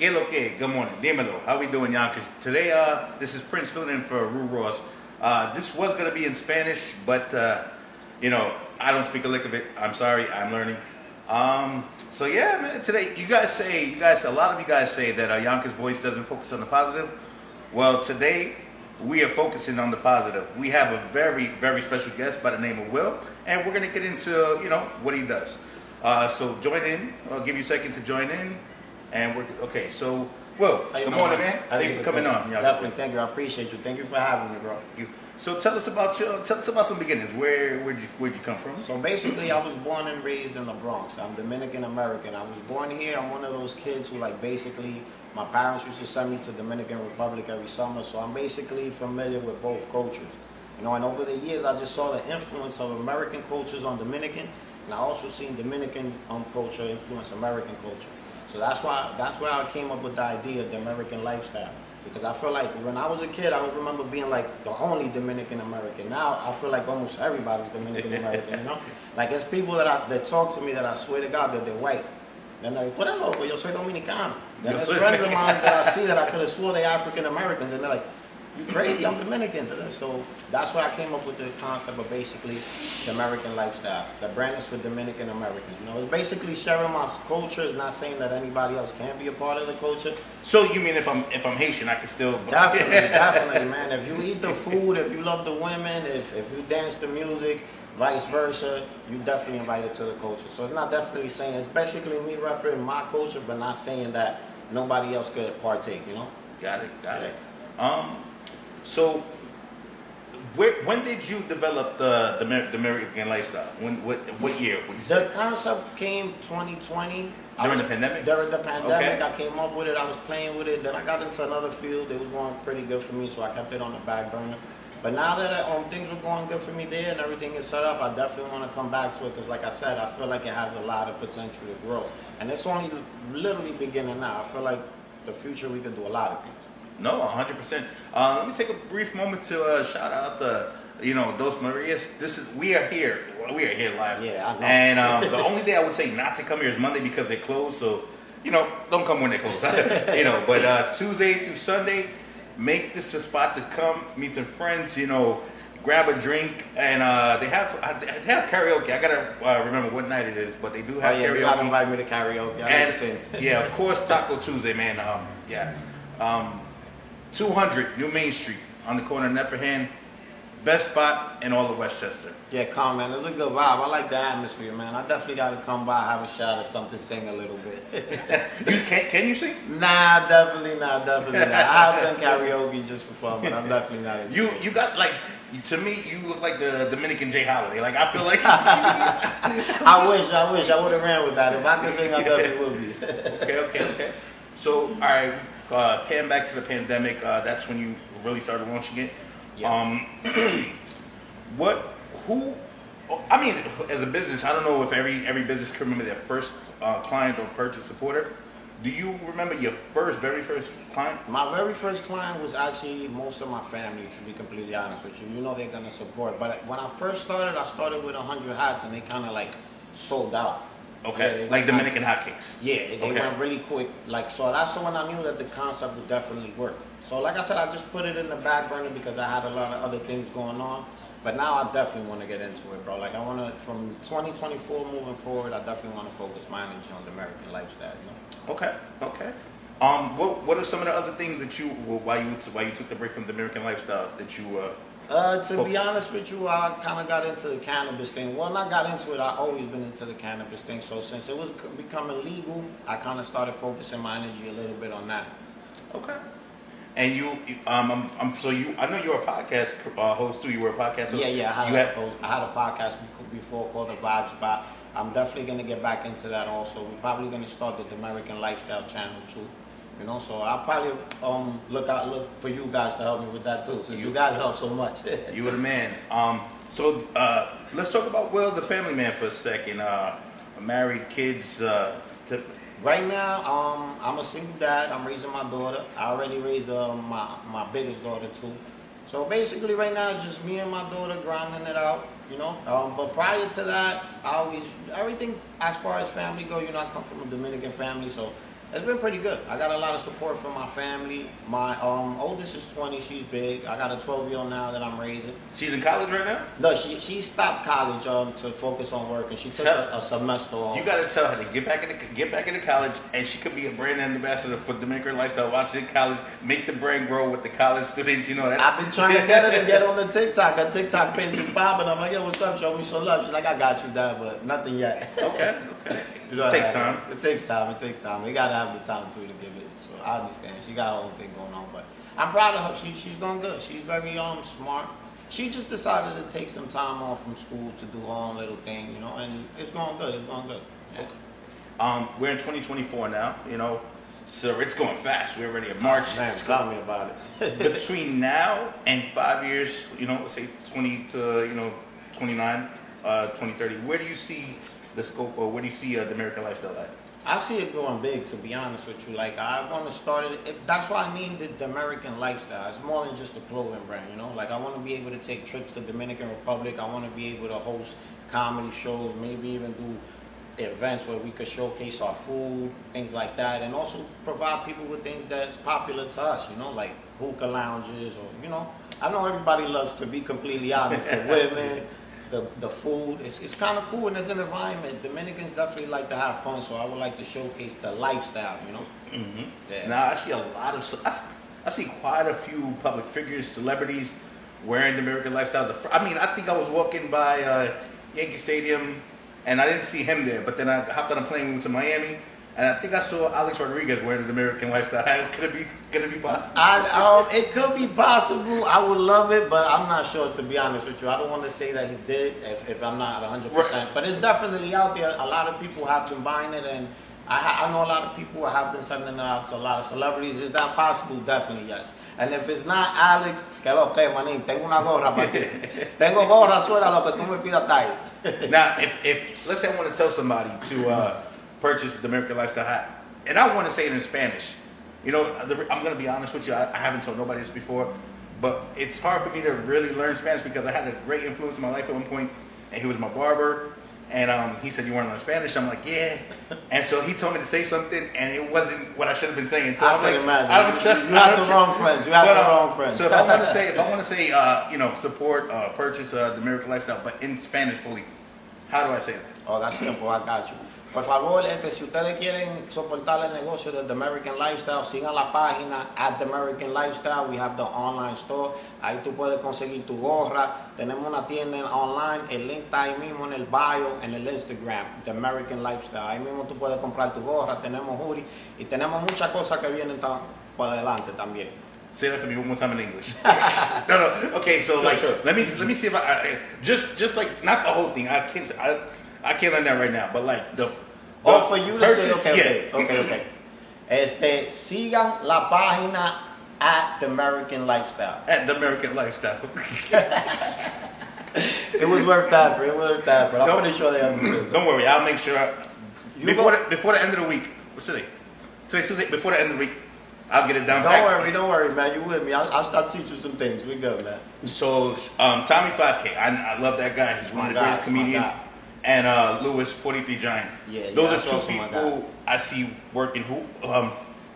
Que lo que? Good morning. Dímelo. How we doing, Yonkers? Today, this is Prince filling in for Rue Ross. This was gonna be in Spanish, but I don't speak a lick of it. I'm sorry. I'm learning. So yeah, man. Today, a lot of you guys say that Yonkers' voice doesn't focus on the positive. Well, today we are focusing on the positive. We have a very, very special guest by the name of Will, and we're gonna get into what he does. So join in. I'll give you a second to join in. And we're okay. So, Will, good morning, man. Thanks for coming on. Definitely, thank you. I appreciate you. Thank you for having me, bro. So, tell us about some beginnings. Where'd you come from? So basically, I was born and raised in the Bronx. I'm Dominican American. I was born here. I'm one of those kids who basically my parents used to send me to Dominican Republic every summer. So I'm basically familiar with both cultures. And over the years, I just saw the influence of American cultures on Dominican, and I also seen Dominican culture influence American culture. So that's where I came up with the idea of the American lifestyle. Because I feel like when I was a kid, I would remember being the only Dominican American. Now I feel like almost everybody's Dominican American, Like there's people that talk to me that I swear to God that they're white. Then they're like, "Tú eres loco, yo soy dominicano." Then there's friends of mine that I see that I could have swore they're African Americans, and they're like, "You crazy, I'm Dominican." So that's where I came up with the concept of basically the American lifestyle. The brand is for Dominican Americans. It's basically sharing my culture. It's not saying that anybody else can't be a part of the culture. So you mean if I'm Haitian, I can still definitely, man. If you eat the food, if you love the women, if you dance the music, vice versa, you definitely invited to the culture. So it's not definitely saying, it's basically me representing my culture, but not saying that nobody else could partake. Got it. So, when did you develop the American lifestyle? What year would you say? The concept came 2020. During the pandemic? During the pandemic, okay. I came up with it. I was playing with it. Then I got into another field. It was going pretty good for me, so I kept it on the back burner. But now that things were going good for me there and everything is set up, I definitely want to come back to it because, like I said, I feel like it has a lot of potential to grow. And it's only literally beginning now. I feel like the future we could do a lot of things. No, 100%. Let me take a brief moment to shout out Dos Marias. We are here live. Yeah, I know. And the only day I would say not to come here is Monday because they close. So, don't come when they close. But Tuesday through Sunday, make this a spot to come, meet some friends. Grab a drink, and they have karaoke. I gotta remember what night it is, but they do have karaoke. You gotta invite me to karaoke. Yeah, of course, Taco Tuesday, man. 200 New Main Street on the corner of Nepperhan. Best spot in all of Westchester. Yeah, calm, man. It's a good vibe. I like the atmosphere, man. I definitely got to come by, have a shot or something, sing a little bit. Can you sing? Nah, definitely not. I have done karaoke just for fun, but I'm definitely not. You got to me, you look like the Dominican Jay Holiday. I feel like. I wish I would have ran with that. If I could sing, I definitely would be. Okay. So, all right. Pan back to the pandemic, that's when you really started launching it. Yeah. As a business, I don't know if every business can remember their first client or purchase supporter. Do you remember your very first client? My very first client was actually most of my family, to be completely honest with you. They're going to support. But when I first started, I started with 100 hats, and they kind of sold out. Okay, like Dominican hotcakes. Yeah, they went really quick. So that's when I knew that the concept would definitely work. So like I said, I just put it in the back burner because I had a lot of other things going on. But now I definitely want to get into it, bro. I want to, from 2024 moving forward, I definitely want to focus my energy on the American lifestyle. Okay. What are some of the other things that why you took the break from the American lifestyle that you to be honest with you, I kind of got into the cannabis thing. Well, not got into it. I've always been into the cannabis thing. So since it was becoming legal, I kind of started focusing my energy a little bit on that. Okay. And I know you're a podcast host too. You were a podcast host. Yeah. I had a podcast before called The Vibe Spot. I'm definitely going to get back into that also. We're probably going to start the American Lifestyle channel too. So I'll probably look for you guys to help me with that too, since you guys help so much. You were the man. So let's talk about Will, the family man, for a second. Married, kids. Right now, I'm a single dad. I'm raising my daughter. I already raised my biggest daughter too. So basically, right now it's just me and my daughter grinding it out. But prior to that, everything as far as family go. I come from a Dominican family, so It's been pretty good. I got a lot of support from my family. My oldest is 20. She's big. I got a 12-year-old now that I'm raising. She's in college right now? No, she stopped college to focus on work, and she took a semester off. You got to tell her to get back into college, and she could be a brand ambassador for Dominican Lifestyle. Washington College, make the brand grow with the college students. You know that's. I've been trying to get her to get on the TikTok. Her TikTok page is popping. I'm like, yo, what's up? Show me some love. She's like, I got you, Dad, but nothing yet. Okay. You know, It takes time. It takes time. It takes time. You gotta have the time too to give it. So I understand. She got her own thing going on, but I'm proud of her. She's doing good. She's very smart. She just decided to take some time off from school to do her own little thing, you know, and it's going good. It's going good. Yeah. We're in 2024 now, you know, so it's going fast. We're already in March. Man, tell me about it. Between now and 5 years, you know, let's say 20 to 29, 2030. Where do you see the scope, or where do you see the American Lifestyle at? I see it going big, to be honest with you. Like, I want to start it. That's why I named it the American Lifestyle. It's more than just a clothing brand, you know? Like, I want to be able to take trips to Dominican Republic. I want to be able to host comedy shows, maybe even do events where we could showcase our food, things like that, and also provide people with things that's popular to us, you know, like hookah lounges, or, you know, I know everybody loves, to be completely honest, the women, the food. It's kind of cool, and it's an environment. Dominicans definitely like to have fun, so I would like to showcase the lifestyle, you know. Mm-hmm. Yeah. Now I see a lot of, I see quite a few public figures, celebrities wearing the American Lifestyle. I mean, I think I was walking by Yankee Stadium, and I didn't see him there, but then I hopped on a plane, went to Miami, and I think I saw Alex Rodriguez wearing the American Lifestyle. Could it be possible? It could be possible. I would love it, but I'm not sure, to be honest with you. I don't want to say that he did if I'm not 100%. Right. But it's definitely out there. A lot of people have been buying it, and I know a lot of people have been sending it out to a lot of celebrities. Is that possible? Definitely, yes. And if it's not Alex, que lo que, manín, tengo una gorra para ti. Tengo gorra, suena lo que tú me pidas, ahí. Now, if let's say I want to tell somebody to purchase the American Lifestyle hat, and I want to say it in Spanish, you know, I'm going to be honest with you, I haven't told nobody this before, but it's hard for me to really learn Spanish because I had a great influence in my life at one point, and he was my barber, and he said, you want to learn Spanish? I'm like, yeah. And so he told me to say something, and it wasn't what I should have been saying. So I'm like, imagine. I don't trust. You have the wrong friends. You have the wrong friends. So if I want to say, you know, support, purchase the American Lifestyle, but in Spanish fully, how do I say that? Oh, that's simple. I got you. Por favor, si ustedes quieren soportar el negocio de The American Lifestyle, sigan la página at The American Lifestyle. We have the online store. Ahí tú puedes conseguir tu gorra. Tenemos una tienda online. El link está ahí mismo en el bio, en el Instagram, The American Lifestyle. Ahí mismo tú puedes comprar tu gorra. Tenemos hoodie y tenemos muchas cosas que vienen por adelante también. Say that to me one more time in English. No. Okay, so like, sure. let me see if I just like not the whole thing. I can't learn that right now, but like the for you to purchase, say, okay. Sigan la página at The American Lifestyle. At The American Lifestyle. It was worth that for. I'm pretty sure they understood. Don't worry, I'll make sure before the end of the week. What's today? Today's Tuesday. Before the end of the week, I'll get it down. Don't worry, man. You with me? I'll start teaching you some things. We good, man. So Tommy 5K, I love that guy. He's one of the greatest comedians. And Lewis 43 Giant. Yeah, those are two people I see working. Who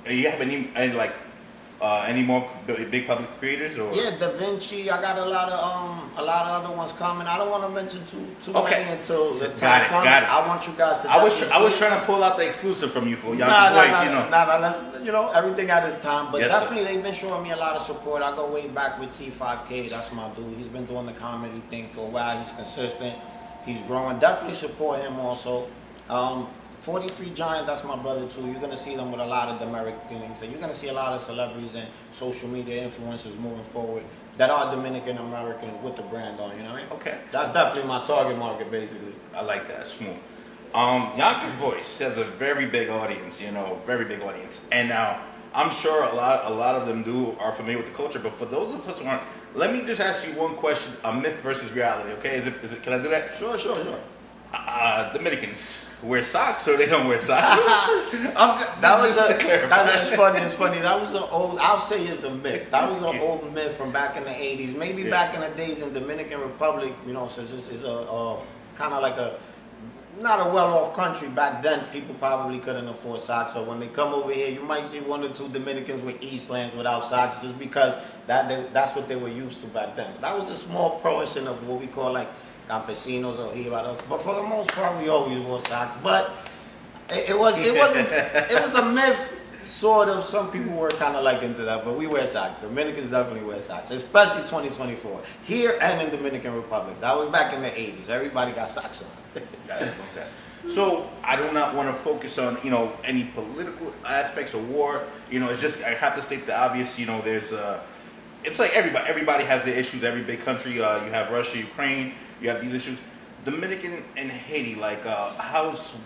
you have any more big public creators or? Yeah, Da Vinci. I got a lot of other ones coming. I don't want to mention too many until the time comes. Got it. I want you guys to. I was trying to pull out the exclusive from you for young boys. You know, everything at its time. But yes, definitely, they've been showing me a lot of support. I go way back with T5K. That's my dude. He's been doing the comedy thing for a while. He's consistent. He's growing. Definitely support him also. 43 Giant, that's my brother too. You're gonna see them with a lot of Dominican things. And you're gonna see a lot of celebrities and social media influencers moving forward that are Dominican American with the brand on, you know what I mean? Okay. That's definitely my target market, basically. I like that. Smooth. Yonkers Voice has a very big audience, you know, very big audience. And now I'm sure a lot of them are familiar with the culture, but for those of us who aren't, let me just ask you one question: a myth versus reality. Okay, is it? Can I do that? Sure. Dominicans wear socks or they don't wear socks? That's funny. It's funny. That was an old. I'll say it's a myth. That was an old myth from back in the '80s. Maybe back in the days in Dominican Republic, you know, since this is a kind of like a not a well-off country back then. People probably couldn't afford socks, so when they come over here, you might see 1 or 2 Dominicans with Eastlands without socks, just because that's what they were used to back then. That was a small portion of what we call like campesinos or jibaros, but for the most part, we always wore socks. But it was a myth. Sort of, some people were kind of like into that, but we wear socks. Dominicans definitely wear socks, especially 2024. Here and in Dominican Republic. That was back in the 80s. Everybody got socks on. So I do not want to focus on, any political aspects of war. It's just, I have to state the obvious, there's, it's like everybody has their issues. Every big country, you have Russia, Ukraine, you have these issues. Dominican and Haiti, like,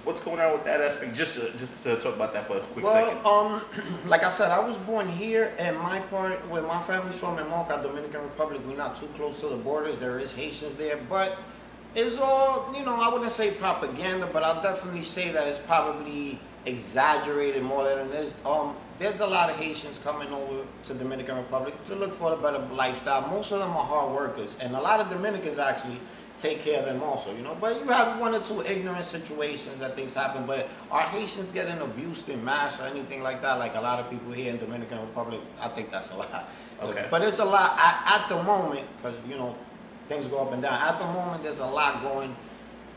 what's going on with that aspect? Just to talk about that for a quick second. Like I said, I was born here, and my part, where my family's from in Moca, Dominican Republic, we're not too close to the borders. There is Haitians there, but it's all, I wouldn't say propaganda, but I'll definitely say that it's probably exaggerated more than it is. There's a lot of Haitians coming over to Dominican Republic to look for a better lifestyle. Most of them are hard workers, and a lot of Dominicans actually take care of them also, But you have 1 or 2 ignorant situations that things happen. But are Haitians getting abused in mass or anything like that? Like a lot of people here in Dominican Republic, I think that's a lot. Okay. But it's a lot at the moment, because things go up and down. At the moment, there's a lot going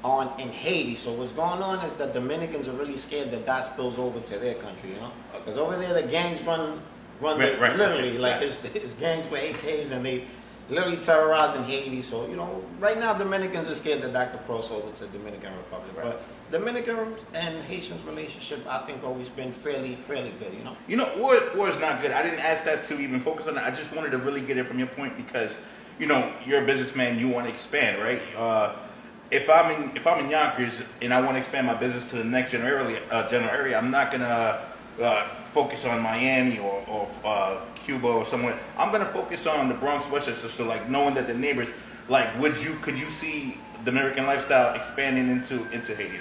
on in Haiti. So what's going on is that Dominicans are really scared that spills over to their country, Because over there the gangs run Right, literally, like right. it's gangs with AKs and they literally terrorizing Haiti. So, right now Dominicans are scared that could cross over to Dominican Republic. Right. But Dominicans and Haitians relationship, I think, always been fairly good, War is not good. I didn't ask that to even focus on that. I just wanted to really get it from your point because, you're a businessman, you want to expand, right? If I'm in Yonkers and I want to expand my business to the next general area, I'm not gonna focus on Miami or Cuba or somewhere. I'm gonna focus on the Bronx, Westchester. So like knowing that the neighbors, like, could you see the American lifestyle expanding into Haiti?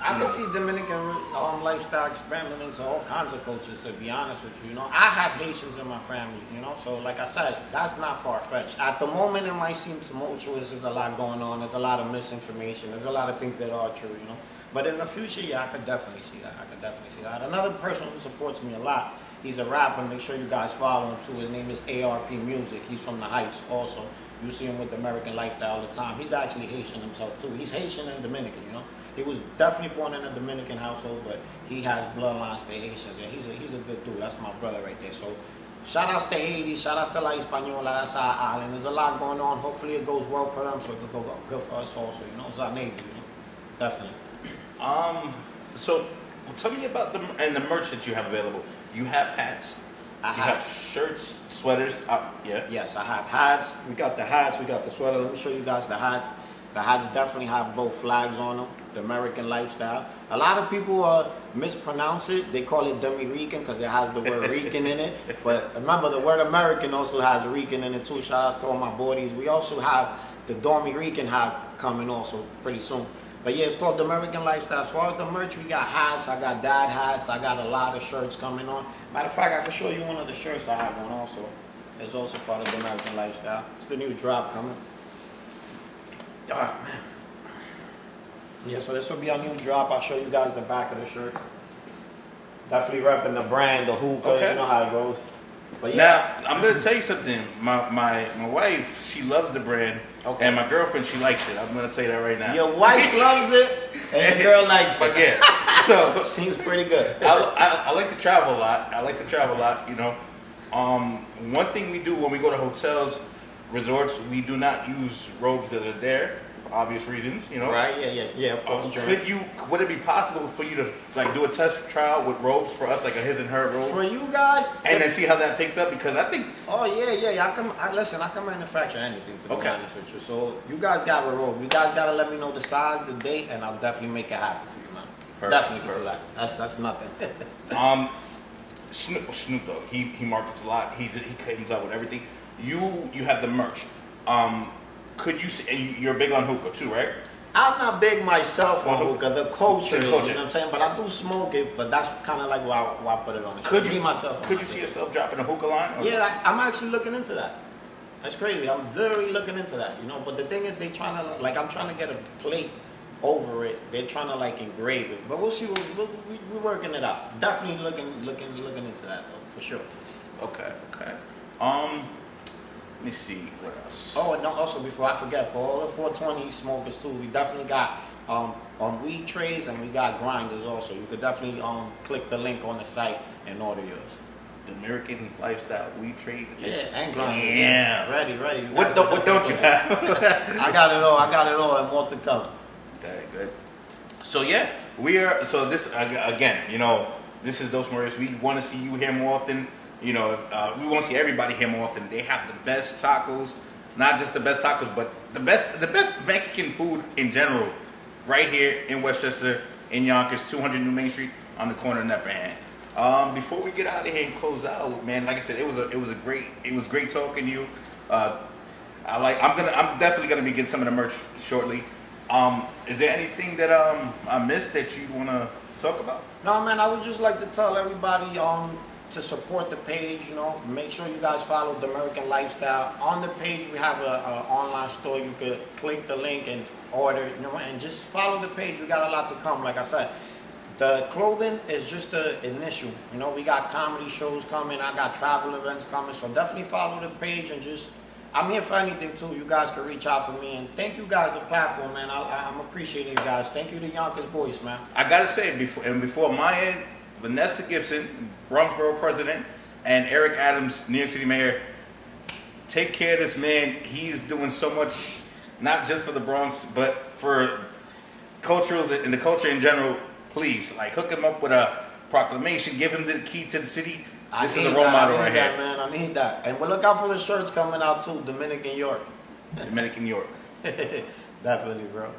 I can see Dominican lifestyle expanding into all kinds of cultures, to be honest with you. I have Haitians in my family, so like I said, that's not far-fetched. At the moment, it might seem tumultuous. There's a lot going on. There's a lot of misinformation. There's a lot of things that are true, But in the future, yeah, I could definitely see that. Another person who supports me a lot, he's a rapper. Make sure you guys follow him too. His name is ARP Music. He's from the Heights also. You see him with American Lifestyle all the time. He's actually Haitian himself too. He's Haitian and Dominican, He was definitely born in a Dominican household, but he has bloodlines to Haitians, and he's a good dude. That's my brother right there. So shout outs to Haiti, shout outs to La Hispaniola, that's our island. There's a lot going on. Hopefully it goes well for them, so it could go good for us also, It's our neighbor, Definitely. So tell me about the merch that you have available. You have hats. You have shirts, sweaters. Yeah. Yes, I have hats. We got the hats. We got the sweater. Let me show you guys the hats. The hats definitely have both flags on them. The American Lifestyle. A lot of people mispronounce it. They call it Dominican because it has the word Rican in it. But remember, the word American also has Rican in it too. Shout outs to all my boys. We also have the Dominican hat coming also pretty soon. But yeah, it's called the American Lifestyle. As far as the merch, we got hats. I got dad hats. I got a lot of shirts coming on. Matter of fact, I can show you one of the shirts I have on also. It's also part of the American Lifestyle. It's the new drop coming. Oh, man. Yeah, so this will be our new drop. I'll show you guys the back of the shirt. Definitely repping the brand, the hookah. Okay. You know how it goes. But yeah. Now, I'm going to tell you something. My wife, she loves the brand. Okay. And my girlfriend, she likes it. I'm going to tell you that right now. Your wife loves it, and the girl likes But it. yeah, so Seems pretty good. I like to travel a lot. One thing we do when we go to hotels, resorts, we do not use robes that are there for obvious reasons. Right? Yeah. Of course. Would it be possible for you to like do a test trial with robes for us, like a his and her robe, For you guys, and then see how that picks up? Because I think oh yeah. I can manufacture anything, to be Okay. honest with you. So you guys got a robe. You guys gotta let me know the size, the date, and I'll definitely make it happen for you, man. Definitely can do that. That's nothing. Snoop Dogg, he markets a lot. He comes out with everything. You have the merch. Could you see? And you're big on hookah too, right? I'm not big myself on hookah. The culture, The is, culture. you know what I'm saying? But I do smoke it. But that's kind of like why I put it on. Could Me, you myself? Could you see yourself dropping a hookah line? Or Yeah, I'm actually looking into that. That's crazy. I'm literally looking into that, But the thing is, I'm trying to get a plate over it. They're trying to like engrave it, but we'll see. We're working it out. Definitely looking into that though, for sure. Okay. Let me see what else. Oh, and also before I forget, for all the 420 smokers too, we definitely got weed trays and we got grinders also. You could definitely click the link on the site and order yours. The American Lifestyle weed trays. Yeah, and grinders. Yeah. Ready. What don't you have? I got it all, and more to come. Okay, good. So yeah, so this again, this is Dos Marias. We want to see you here more often. We want to see everybody here more often. They have the best tacos, not just the best tacos, but the best Mexican food in general, right here in Westchester, in Yonkers, 200 New Main Street, on the corner of Nepperhan. Before we get out of here and close out, man, like I said, it was great talking to you. I'm definitely gonna be getting some of the merch shortly. Is there anything that I missed that you want to talk about? No, man, I would just like to tell everybody to support the page. Make sure you guys follow The American Lifestyle. On the page, we have an online store. You could click the link and order, and just follow the page. We got a lot to come. Like I said, the clothing is just the initial. We got comedy shows coming. I got travel events coming. So definitely follow the page and just. I'm here for anything too. You guys can reach out for me, and thank you guys the platform, man. I'm appreciating you guys. Thank you to Yonkers Voice, man. I gotta say before my end, Vanessa Gibson, Bronxborough president, and Eric Adams, New York City mayor, take care of this man. He's doing so much, not just for the Bronx, but for cultures and the culture in general. Please, hook him up with a proclamation. Give him the key to the city. This is a role model right here. Man, I need that. And we'll look out for the shirts coming out too. Dominican York. Dominican York. Definitely, bro.